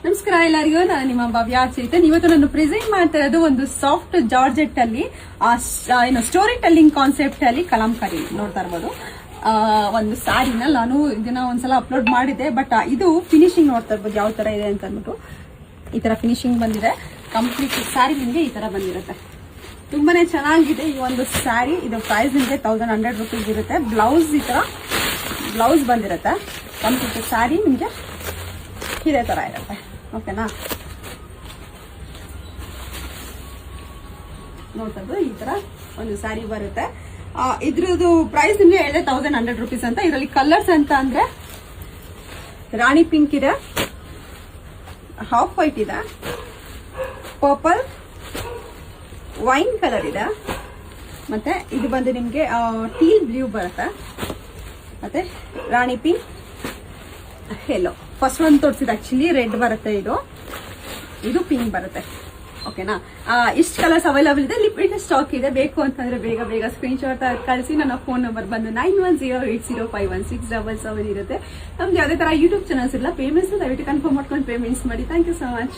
ನಮಸ್ಕಾರ ಎಲ್ಲರಿಗೂ, ನಾನು ನಿಮ್ಮ ಭವ್ಯ ಚೇತನ್. ಇವತ್ತು ನಾನು ಪ್ರೆಸೆಂಟ್ ಮಾಡ್ತಾ ಇರೋದು ಒಂದು ಸಾಫ್ಟ್ ಜಾರ್ಜೆಟ್ ಅಲ್ಲಿ ಏನು ಸ್ಟೋರಿ ಟೆಲ್ಲಿಂಗ್ ಕಾನ್ಸೆಪ್ಟ್ ಅಲ್ಲಿ ಕಲಾಂಕಾರಿ ನೋಡ್ತಾ ಇರ್ಬೋದು. ಒಂದು ಸ್ಯಾರಿನ ನಾನು ಇದನ್ನ ಒಂದ್ಸಲ ಅಪ್ಲೋಡ್ ಮಾಡಿದ್ದೆ, ಬಟ್ ಇದು ಫಿನಿಶಿಂಗ್ ನೋಡ್ತಾ ಇರ್ಬೋದು ಯಾವ ತರ ಇದೆ ಅಂತ ಅಂದ್ಬಿಟ್ಟು. ಈ ತರ ಫಿನಿಶಿಂಗ್ ಬಂದಿದೆ. ಕಂಪ್ಲೀಟ್ ಸ್ಯಾರಿ ನಿಮಗೆ ಈ ತರ ಬಂದಿರುತ್ತೆ. ತುಂಬಾನೇ ಚೆನ್ನಾಗಿದೆ ಈ ಒಂದು ಸ್ಯಾರಿ. ಇದು ಪ್ರೈಸ್ ನಿಮಗೆ 1100 ರೂಪೀಸ್ ಇರುತ್ತೆ. ಬ್ಲೌಸ್ ಈ ತರ ಬ್ಲೌಸ್ ಬಂದಿರುತ್ತೆ. ಕಂಪ್ಲೀಟ್ ಸ್ಯಾರಿ ನಿಮಗೆ ಇದೇ ತರ ಇರುತ್ತೆ. ಓಕೆನಾ, ನೋಡ್ತಾ ಇರ್ಬೋದು ಈ ತರ ಒಂದು ಸ್ಯಾರಿ ಬರುತ್ತೆ. ಇದ್ರದ್ದು ಪ್ರೈಸ್ ನಿಮಗೆ ಹೇಳಿದೆ 1100 ರೂಪೀಸ್ ಅಂತ. ಇದರಲ್ಲಿ ಕಲರ್ಸ್ ಅಂತ ಅಂದ್ರೆ ರಾಣಿ ಪಿಂಕ್ ಇದೆ, ಹಾಫ್ ವೈಟ್ ಇದೆ, ಪರ್ಪಲ್, ವೈನ್ ಕಲರ್ ಇದೆ, ಮತ್ತೆ ಇದು ಬಂದು ನಿಮಗೆ ಟೀಲ್ ಬ್ಲೂ ಬರುತ್ತೆ, ಮತ್ತೆ ರಾಣಿ ಪಿಂಕ್, ಯೆಲ್ಲೋ. ಫಸ್ಟ್ ಒಂದು ತೋರಿಸಿದ ಆಕ್ಚುಲಿ ರೆಡ್ ಬರುತ್ತೆ, ಇದು ಪಿಂಕ್ ಬರುತ್ತೆ. ಓಕೆನಾ, ಇಷ್ಟು ಕಲರ್ಸ್ ಅವೈಲಬಲ್ ಇದೆ. ಲಿಮಿಟೆಡ್ ಸ್ಟಾಕ್ ಇದೆ. ಬೇಕು ಅಂತಂದ್ರೆ ಬೇಗ ಬೇಗ ಸ್ಕ್ರೀನ್ ಶಾಟ್ ಕಳಿಸಿ. ನನ್ನ ಫೋನ್ ನಂಬರ್ ಬಂದು 9108051677 ಇರುತ್ತೆ. ನಮ್ದು ಯಾವುದೇ ತರ ಯೂಟ್ಯೂಬ್ ಚಾನಲ್ಸ್ ಇಲ್ಲ. ಪೇಮೆಂಟ್ಸ್ ದಯವಿಟ್ಟು ಕನ್ಫರ್ಮ್ ಮಾಡ್ಕೊಂಡು ಪೇಮೆಂಟ್ಸ್ ಮಾಡಿ. Thank you so much.